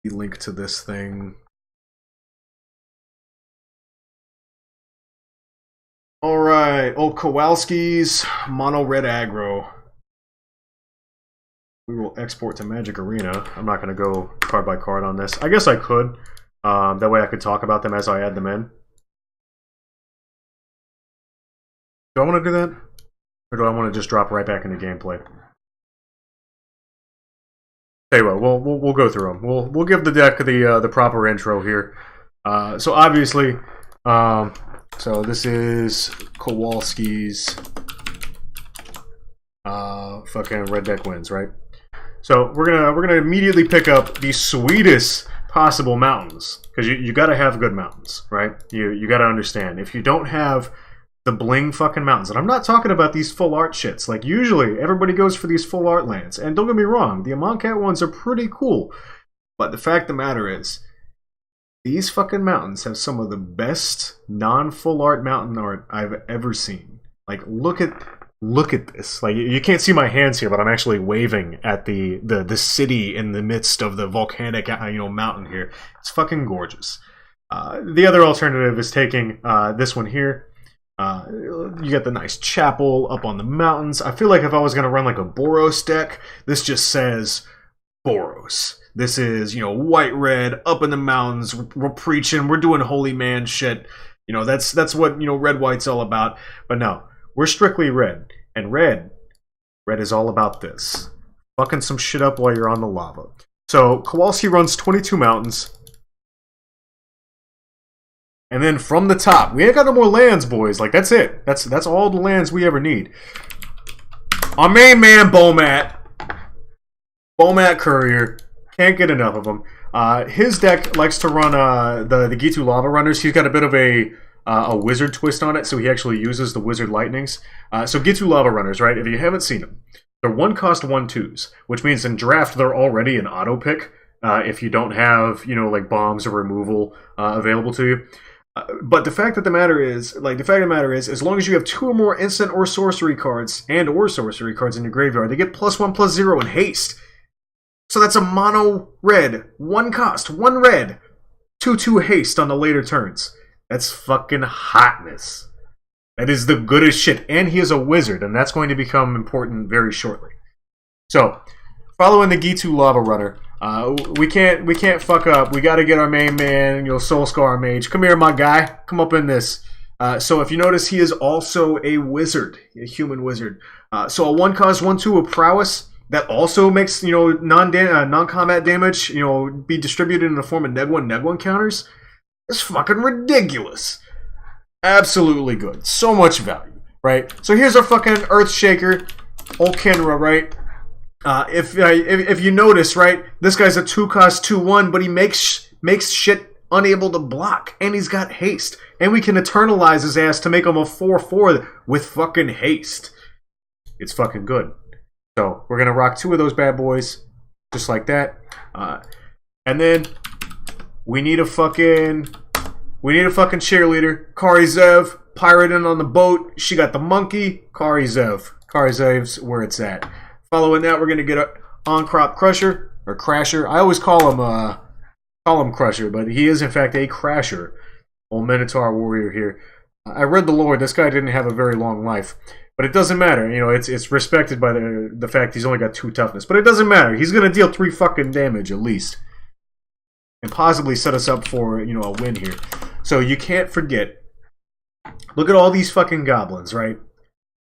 the link to this thing. Alright, old Kowalski's Mono Red Aggro. We will export to Magic Arena. I'm not going to go card by card on this. I guess I could. That way I could talk about them as I add them in. Do I want to do that? Or do I want to just drop right back into gameplay? Tell you what, we'll go through them. We'll give the deck the proper intro here. So obviously, so this is Kowalski's fucking red deck wins, right? So we're gonna immediately pick up the sweetest possible mountains, because you gotta have good mountains, right? You gotta understand, if you don't have the bling fucking mountains, and I'm not talking about these full art shits. Like, usually everybody goes for these full art lands, and don't get me wrong, the Amonkhet ones are pretty cool, but the fact of the matter is, these fucking mountains have some of the best non-full art mountain art I've ever seen. Like, look at this. Like, you can't see my hands here, but I'm actually waving at the city in the midst of the volcanic, mountain here. It's fucking gorgeous. The other alternative is taking this one here. You get the nice chapel up on the mountains. I feel like if I was going to run like a Boros deck, this just says Boros. This is, white red up in the mountains. We're preaching. We're doing holy man shit. That's what red white's all about. But no, we're strictly red, and red is all about this. Fucking some shit up while you're on the lava. So Kowalski runs 22 mountains. And then from the top, we ain't got no more lands, boys. Like, that's it. That's all the lands we ever need. Our main man, Bomat Courier. Can't get enough of him. His deck likes to run the Gitu Lava Runners. He's got a bit of a wizard twist on it, so he actually uses the wizard lightnings. So Gitu Lava Runners, right? If you haven't seen them, they're 1-cost 1/2s, which means in draft they're already an auto pick if you don't have like bombs or removal available to you. But the fact of the matter is, as long as you have 2 or more instant or sorcery cards in your graveyard, they get +1/+0 in haste. So that's a mono red, 1 cost, 1 red, 2/2 haste on the later turns. That's fucking hotness. That is the goodest shit. And he is a wizard, and that's going to become important very shortly. So, following the Gitu Lava Runner, we can't fuck up. We gotta get our main man, Soulscar Mage. Come here, my guy. Come up in this. So if you notice, he is also a wizard, a human wizard. So a 1-cost 1/2 of prowess that also makes non-combat damage be distributed in the form of neg1 counters. It's fucking ridiculous. Absolutely good. So much value, right? So here's our fucking Earthshaker, old Kenra, right? If you notice, right, this guy's a 2-cost 2/1, but he makes shit unable to block, and he's got haste, and we can eternalize his ass to make him a 4/4 with fucking haste. It's fucking good. So we're gonna rock 2 of those bad boys, just like that, and then we need a fucking cheerleader. Kari Zev, pirating on the boat. She got the monkey. Kari Zev's where it's at. Following that, we're gonna get a on-crop crusher or crasher. I always call him crusher, but he is in fact a crasher. Old Minotaur warrior here. I read the lore. This guy didn't have a very long life, but it doesn't matter. It's respected by the fact he's only got 2 toughness, but it doesn't matter. He's gonna deal 3 fucking damage at least, and possibly set us up for a win here. So you can't forget. Look at all these fucking goblins, right?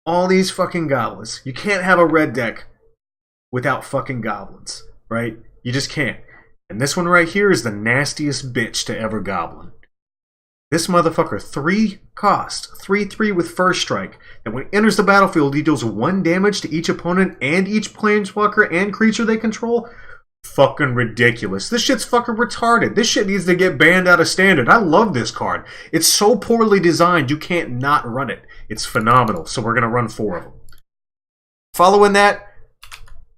All these fucking goblins. You can't have a red deck without fucking goblins, right? You just can't. And this one right here is the nastiest bitch to ever goblin. This motherfucker, 3 cost, 3/3 with first strike, and when he enters the battlefield, he deals 1 damage to each opponent and each planeswalker and creature they control. Fucking ridiculous. This shit's fucking retarded. This shit needs to get banned out of standard. I love this card. It's so poorly designed, you can't not run it. It's phenomenal, so we're gonna run 4 of them. Following that,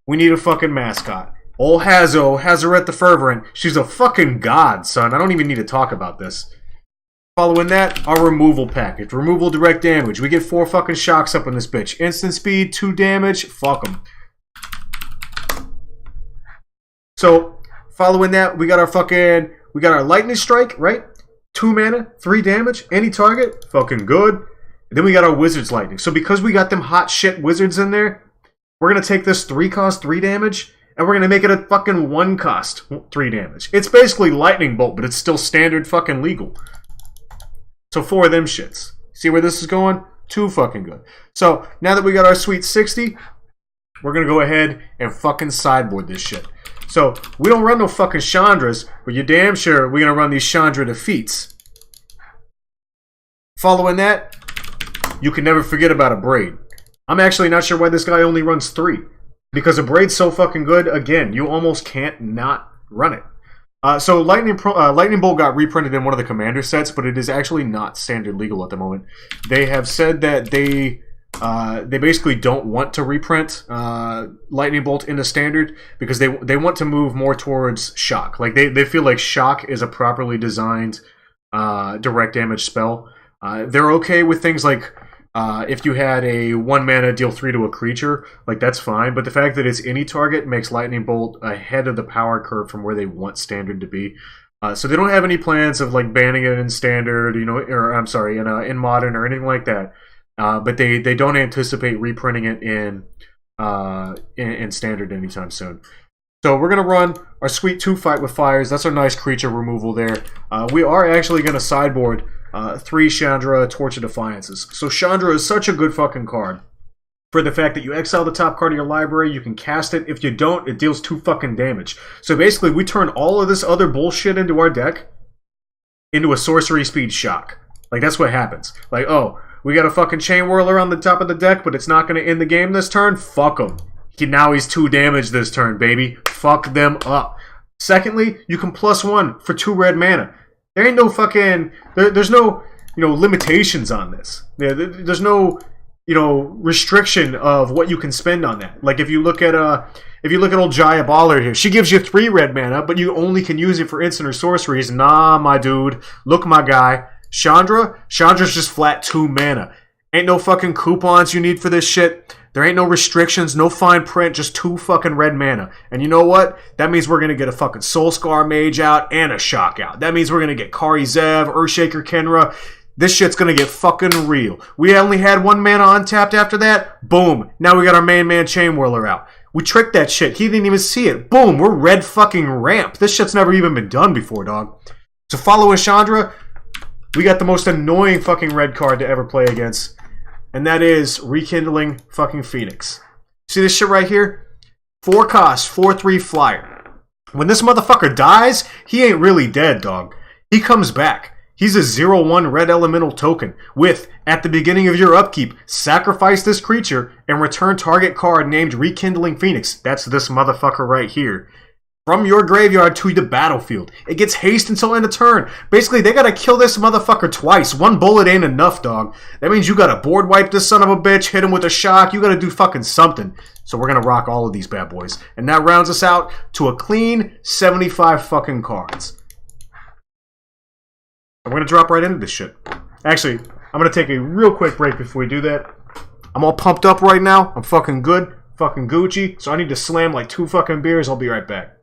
we need a fucking mascot. Old Hazoret the Fervent. She's a fucking god, son. I don't even need to talk about this. Following that, our removal package. Removal direct damage. We get 4 fucking shocks up in this bitch. Instant speed, 2 damage. Fuck them. So, Following that, we got our lightning strike, right? 2 mana, 3 damage, any target, fucking good. And then we got our wizard's lightning. So because we got them hot shit wizards in there, we're gonna take this 3 cost 3 damage, and we're gonna make it a fucking 1 cost 3 damage. It's basically lightning bolt, but it's still standard fucking legal. So 4 of them shits. See where this is going? Too fucking good. So now that we got our sweet 60, we're gonna go ahead and fucking sideboard this shit. So we don't run no fucking Chandras, but you're damn sure we're gonna run these Chandra defeats. Following that, you can never forget about a braid. I'm actually not sure why this guy only runs 3. Because a braid's so fucking good, again, you almost can't not run it. So Lightning Bolt got reprinted in one of the commander sets, but it is actually not standard legal at the moment. They have said that they basically don't want to reprint Lightning Bolt into standard because they want to move more towards shock. Like they feel like shock is a properly designed direct damage spell. They're okay with things like if you had a 1 mana deal 3 to a creature, like that's fine. But the fact that it's any target makes Lightning Bolt ahead of the power curve from where they want standard to be. So they don't have any plans of like banning it in standard, you know, or I'm sorry, in modern or anything like that. But they don't anticipate reprinting it in standard anytime soon. So we're gonna run our sweet 2 Fight with Fires. That's our nice creature removal there. We are actually gonna sideboard 3 Chandra Torch of Defiances. So Chandra is such a good fucking card for the fact that you exile the top card of your library, you can cast it. If you don't, it deals 2 fucking damage. So basically, we turn all of this other bullshit into our deck into a sorcery speed shock. Like, that's what happens. Like, oh, we got a fucking Chain Whirler on the top of the deck, but it's not going to end the game this turn? Fuck him. Now he's 2 damage this turn, baby. Fuck them up. Secondly, you can +1 for 2 red mana. There ain't no fucking... There's no, limitations on this. There's no, restriction of what you can spend on that. Like, if you look at old Jaya Baller here, she gives you 3 red mana, but you only can use it for instant or sorceries. Nah, my dude. Look, my guy. Chandra's just flat 2 mana. Ain't no fucking coupons you need for this shit. There ain't no restrictions, no fine print, just 2 fucking red mana. And you know what? That means we're going to get a fucking Soulscar Mage out and a Shock out. That means we're going to get Kari Zev, Earthshaker Kenra. This shit's going to get fucking real. We only had 1 mana untapped after that. Boom. Now we got our main man Chain Whirler out. We tricked that shit. He didn't even see it. Boom. We're red fucking ramp. This shit's never even been done before, dog. So following Chandra, we got the most annoying fucking red card to ever play against. And that is Rekindling fucking Phoenix. See this shit right here? 4 cost, 4/3 flyer. When this motherfucker dies, he ain't really dead, dog. He comes back. He's a 0/1 red elemental token with, at the beginning of your upkeep, sacrifice this creature and return target card named Rekindling Phoenix. That's this motherfucker right here. From your graveyard to the battlefield. It gets haste until end of turn. Basically, they gotta kill this motherfucker twice. 1 bullet ain't enough, dog. That means you gotta board wipe this son of a bitch, hit him with a shock. You gotta do fucking something. So we're gonna rock all of these bad boys. And that rounds us out to a clean 75 fucking cards. I'm gonna drop right into this shit. Actually, I'm gonna take a real quick break before we do that. I'm all pumped up right now. I'm fucking good. Fucking Gucci. So I need to slam like 2 fucking beers. I'll be right back.